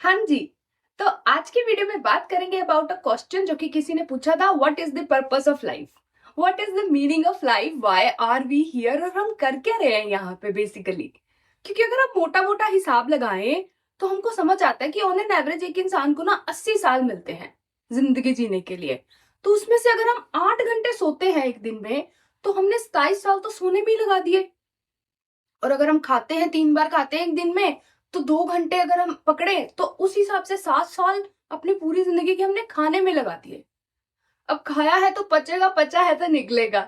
हाँ जी। तो आज की वीडियो में बात करेंगे अबाउट अ क्वेश्चन जो कि किसी ने पूछा था, what is the purpose of life, what is the meaning of life, why are we here, और हम कर क्या रहे हैं यहाँ पे बेसिकली। क्योंकि अगर आप मोटा मोटा हिसाब लगाएं तो हमको समझ आता है कि ऑन एन एवरेज एक इंसान को ना 80 साल मिलते हैं जिंदगी जीने के लिए। तो उसमें से अगर हम 8 घंटे सोते हैं एक दिन में, तो हमने 27 साल तो सोने में ही लगा दिए। और अगर हम खाते हैं, 3 बार खाते हैं एक दिन में, तो 2 घंटे अगर हम पकड़े तो उस हिसाब से 7 साल अपनी पूरी जिंदगी के हमने खाने में लगा दिए। अब खाया है तो पचेगा, पचा है तो निकलेगा।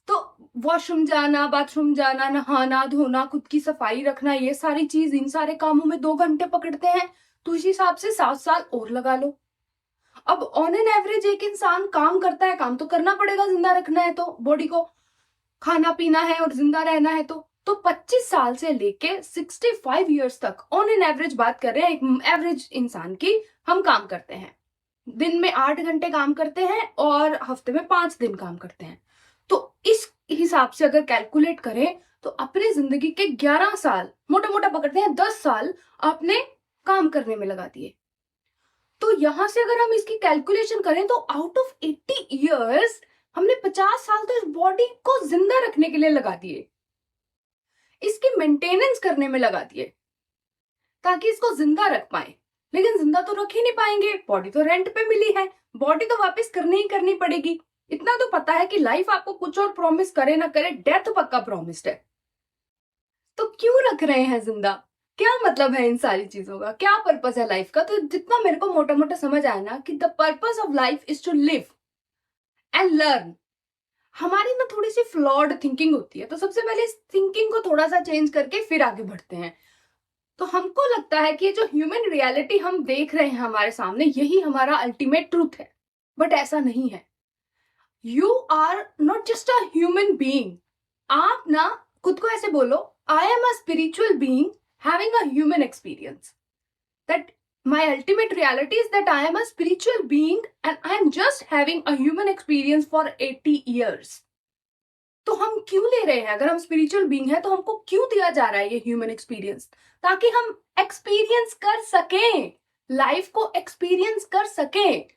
तो वॉशरूम जाना, बाथरूम जाना, नहाना धोना, खुद की सफाई रखना, ये सारी चीज, इन सारे कामों में 2 घंटे पकड़ते हैं। तो इस हिसाब से 7 साल और लगा लो। अब ऑन एन एवरेज एक इंसान काम करता है, काम तो करना पड़ेगा, जिंदा रखना है तो, बॉडी को खाना पीना है और जिंदा रहना है तो 25 साल से लेके 65 ईयर्स तक ऑन एन एवरेज बात कर रहे हैं एक एवरेज इंसान की, हम काम करते हैं। दिन में 8 घंटे काम करते हैं और हफ्ते में 5 दिन काम करते हैं। तो इस हिसाब से अगर कैलकुलेट करें तो अपनी जिंदगी के 11 साल, मोटा मोटा पकड़ते हैं 10 साल, आपने काम करने में लगा दिए। तो यहां से अगर हम इसकी कैलकुलेशन करें तो आउट ऑफ 80 ईयर्स हमने 50 साल तो इस बॉडी को जिंदा रखने के लिए लगा दिए, इसकी मेंटेनेंस करने में लगा दिए ताकि इसको जिंदा रख पाए। लेकिन जिंदा तो रख ही नहीं पाएंगे, बॉडी तो रेंट पे मिली है, बॉडी तो वापस करनी ही करनी पड़ेगी। इतना तो पता है कि लाइफ आपको कुछ और प्रॉमिस करे ना करे, डेथ पक्का प्रॉमिस्ड है। तो क्यों रख रहे हैं जिंदा? क्या मतलब है इन सारी चीजों का? क्या पर्पस है लाइफ का? तो जितना मेरे को मोटा मोटा समझ आया ना कि the purpose of life is to live and learn. हमारी ना थोड़ी सी फ्लॉड थिंकिंग होती है, तो सबसे पहले इस थिंकिंग को थोड़ा सा चेंज करके फिर आगे बढ़ते हैं। तो हमको लगता है कि ये जो ह्यूमन रियलिटी हम देख रहे हैं हमारे सामने, यही हमारा अल्टीमेट ट्रूथ है। बट ऐसा नहीं है। You are not just a human being. आप ना खुद को ऐसे बोलो, I am a spiritual being having a human experience. That my ultimate reality is that I am a spiritual being and I am just having a human experience for 80 years. तो हम क्यों ले रहे हैं? अगर हम स्पिरिचुअल बीइंग है तो हमको क्यों दिया जा रहा है ये ह्यूमन एक्सपीरियंस? ताकि हम एक्सपीरियंस कर सकें, लाइफ को एक्सपीरियंस कर सकें।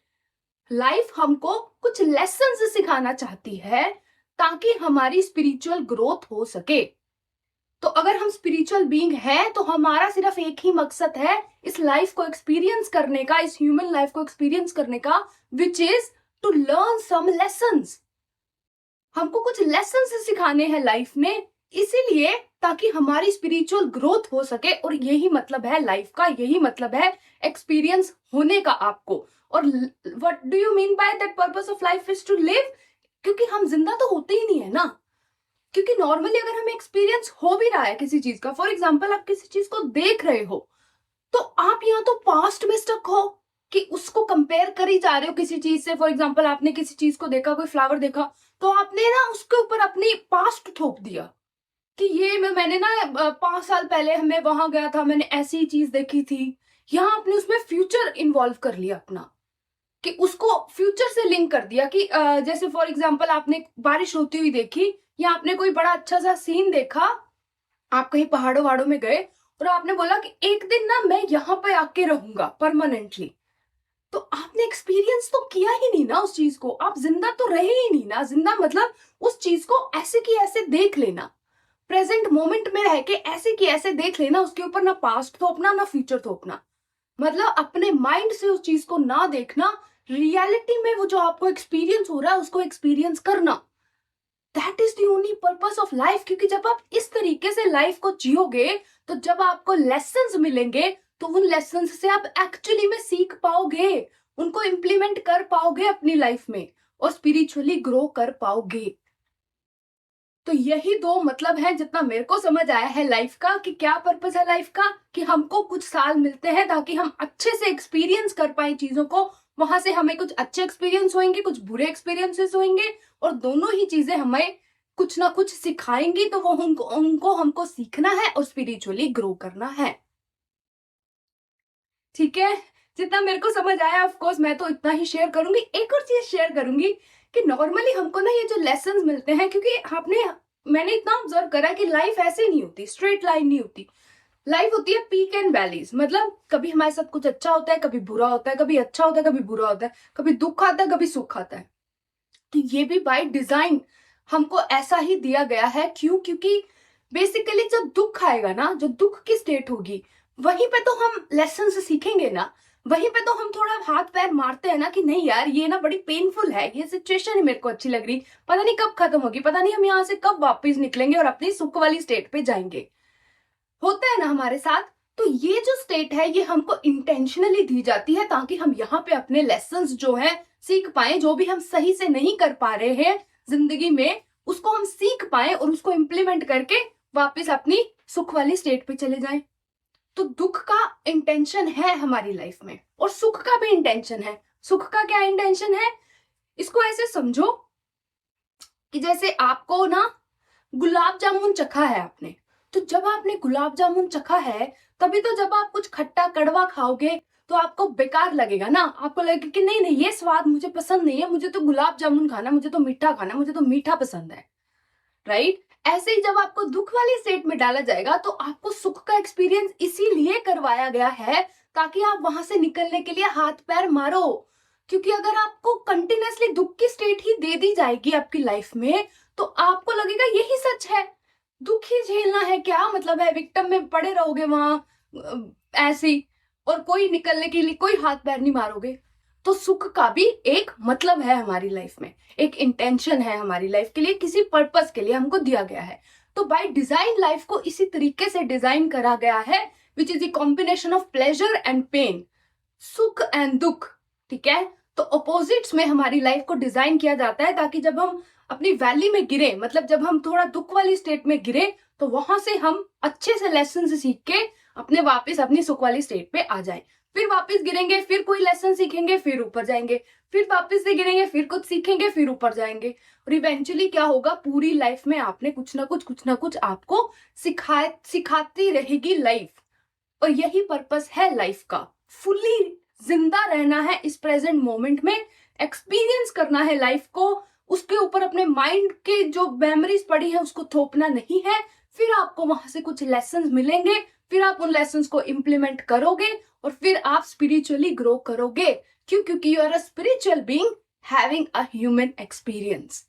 लाइफ हमको कुछ लेसन्स सिखाना चाहती है ताकि हमारी स्पिरिचुअल ग्रोथ हो सके। तो अगर हम स्पिरिचुअल बीइंग है तो हमारा सिर्फ एक ही मकसद है इस लाइफ को एक्सपीरियंस करने का, इस ह्यूमन लाइफ को एक्सपीरियंस करने का, which is to learn some lessons. हमको कुछ लेसन्स सिखाने हैं लाइफ में, इसीलिए ताकि हमारी स्पिरिचुअल ग्रोथ हो सके। और यही मतलब है लाइफ का, यही मतलब है एक्सपीरियंस होने का आपको। और what do you mean by that purpose of life is to live? क्योंकि हम जिंदा तो होते ही नहीं है ना। क्योंकि नॉर्मली अगर हमें एक्सपीरियंस हो भी रहा है किसी चीज का, फॉर एग्जाम्पल आप किसी चीज को देख रहे हो, तो आप यहाँ तो पास्ट में स्टक हो कि उसको कंपेयर कर ही जा रहे हो किसी चीज से। फॉर एग्जाम्पल आपने किसी चीज को देखा, कोई फ्लावर देखा, तो आपने ना उसके ऊपर अपनी पास्ट थोप दिया कि ये मैंने ना 5 साल पहले मैं वहां गया था, मैंने ऐसी ही चीज देखी थी। यहाँ आपने उसमें फ्यूचर इन्वॉल्व कर लिया अपना, कि उसको फ्यूचर से लिंक कर दिया कि जैसे फॉर एग्जाम्पल आपने बारिश होती हुई देखी, या आपने कोई बड़ा अच्छा सा सीन देखा, आप कहीं पहाड़ों वहाड़ों में गए और आपने बोला कि एक दिन ना मैं यहाँ पे आके रहूंगा परमानेंटली। तो आपने एक्सपीरियंस तो किया ही नहीं ना उस चीज को, आप जिंदा तो रहे ही नहीं ना। जिंदा मतलब उस चीज को ऐसे की ऐसे देख लेना, प्रेजेंट मोमेंट में रह के ऐसे की ऐसे देख लेना, उसके ऊपर ना पास्ट थोपना ना फ्यूचर थोपना। मतलब अपने माइंड से उस चीज को ना देखना, रियलिटी में वो जो आपको एक्सपीरियंस हो रहा है उसको एक्सपीरियंस करना। That is the only purpose of life. क्योंकि जब आप इस तरीके से लाइफ को जियोगे, तो जब आपको लेसन्स मिलेंगे तो उन लेसन्स से आप एक्चुअली में सीख पाओगे, उनको इम्प्लीमेंट कर पाओगे अपनी लाइफ में और स्पिरिचुअली ग्रो कर पाओगे। तो यही दो मतलब है जितना मेरे को समझ आया है लाइफ का, कि क्या पर्पस है लाइफ का, कि हमको कुछ साल मिलते हैं ताकि हम अच्छे से एक्सपीरियंस कर पाए चीजों को। वहां से हमें कुछ अच्छे एक्सपीरियंस होंगे, कुछ बुरे एक्सपीरियंसेस होंगे, और दोनों ही चीजें हमें कुछ ना कुछ सिखाएंगी। तो वो उनको हमको सीखना है और स्पिरिचुअली ग्रो करना है। ठीक है, जितना मेरे को समझ आया, ऑफ कोर्स मैं तो इतना ही शेयर करूंगी। एक और चीज शेयर करूंगी कि नॉर्मली हमको ना ये जो लेसन्स मिलते हैं, क्योंकि मैंने इतना ऑब्जर्व करा कि लाइफ ऐसे नहीं होती, स्ट्रेट लाइन नहीं होती। लाइफ होती है पीक एंड वैलीज, मतलब कभी हमारे साथ कुछ अच्छा होता है, कभी बुरा होता है, कभी अच्छा होता है, कभी बुरा होता है, कभी दुख आता है, कभी सुख आता है। तो ये भी बाय डिजाइन हमको ऐसा ही दिया गया है। क्यों? क्योंकि बेसिकली जब दुख आएगा ना, जो दुख की स्टेट होगी, वहीं पे तो हम लेसन सीखेंगे ना। वहीं पे तो हम थोड़ा हाथ पैर मारते हैं ना कि नहीं यार, ये ना बड़ी पेनफुल है, ये सिचुएशन ही मेरे को अच्छी लग रही, पता नहीं कब खत्म होगी, पता नहीं हम यहाँ से कब वापस निकलेंगे और अपनी सुख वाली स्टेट पे जाएंगे। होता है ना हमारे साथ। तो ये जो स्टेट है, ये हमको इंटेंशनली दी जाती है ताकि हम यहाँ पे अपने लेसन्स जो है सीख पाए। जो भी हम सही से नहीं कर पा रहे हैं जिंदगी में, उसको हम सीख पाए और उसको इम्प्लीमेंट करके वापस अपनी सुख वाली स्टेट पे चले जाएं। तो दुख का इंटेंशन है हमारी लाइफ में, और सुख का भी इंटेंशन है। सुख का क्या इंटेंशन है? इसको ऐसे समझो कि जैसे आपको ना गुलाब जामुन चखा है आपने, तो जब आपने गुलाब जामुन चखा है, तभी तो जब आप कुछ खट्टा कड़वा खाओगे तो आपको बेकार लगेगा ना। आपको लगेगा कि नहीं नहीं, ये स्वाद मुझे पसंद नहीं है, मुझे तो गुलाब जामुन खाना, मुझे तो मीठा खाना, मुझे तो मीठा पसंद है, राइट? ऐसे ही जब आपको दुख वाली स्टेट में डाला जाएगा, तो आपको सुख का एक्सपीरियंस इसीलिए करवाया गया है ताकि आप वहां से निकलने के लिए हाथ पैर मारो। क्योंकि अगर आपको कंटिन्यूअसली दुख की स्टेट ही दे दी जाएगी आपकी लाइफ में, तो आपको लगेगा यही सच है, दुख ही झेलना है, क्या मतलब है, विक्टिम में पड़े रहोगे वहां ऐसे ही, और कोई निकलने के लिए कोई हाथ पैर नहीं मारोगे। तो सुख का भी एक मतलब है हमारी लाइफ में, एक इंटेंशन है हमारी लाइफ के लिए, किसी पर्पस के लिए हमको दिया गया है। तो बाय डिजाइन लाइफ को इसी तरीके से डिजाइन करा गया है, which is the combination of pleasure and pain, सुख एंड दुख। ठीक है? तो अपोजिट्स में हमारी लाइफ को डिजाइन किया जाता है ताकि जब हम अपनी वैली में गिरे, मतलब जब हम थोड़ा दुख वाली स्टेट में गिरे, तो वहां से हम अच्छे से लेसन सीख के अपने वापस अपनी सुख वाली स्टेट पे आ जाए। फिर वापस गिरेंगे, फिर कोई लेसन सीखेंगे, फिर ऊपर जाएंगे, फिर वापस से गिरेंगे, फिर कुछ सीखेंगे, फिर ऊपर जाएंगे। और इवेंचुअली क्या होगा, पूरी लाइफ में आपने कुछ ना कुछ आपको सिखाती रहेगी लाइफ। और यही पर्पस है लाइफ का, फुल्ली जिंदा रहना है इस प्रेजेंट मोमेंट में, एक्सपीरियंस करना है लाइफ को, उसके ऊपर अपने माइंड के जो मेमोरीज पड़ी है उसको थोपना नहीं है। फिर आपको वहां से कुछ लेसन्स मिलेंगे, फिर आप उन लेसन्स को इम्प्लीमेंट करोगे, और फिर आप स्पिरिचुअली ग्रो करोगे। क्यों? क्योंकि you are a spiritual being having a human experience.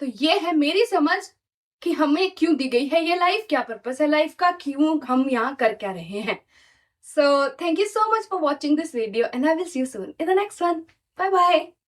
तो ये है मेरी समझ कि हमें क्यों दी गई है ये लाइफ, क्या पर्पस है लाइफ का, क्यों हम यहाँ कर क्या रहे हैं। So thank you so much for watching this video, and I will see you soon in the next one. Bye bye.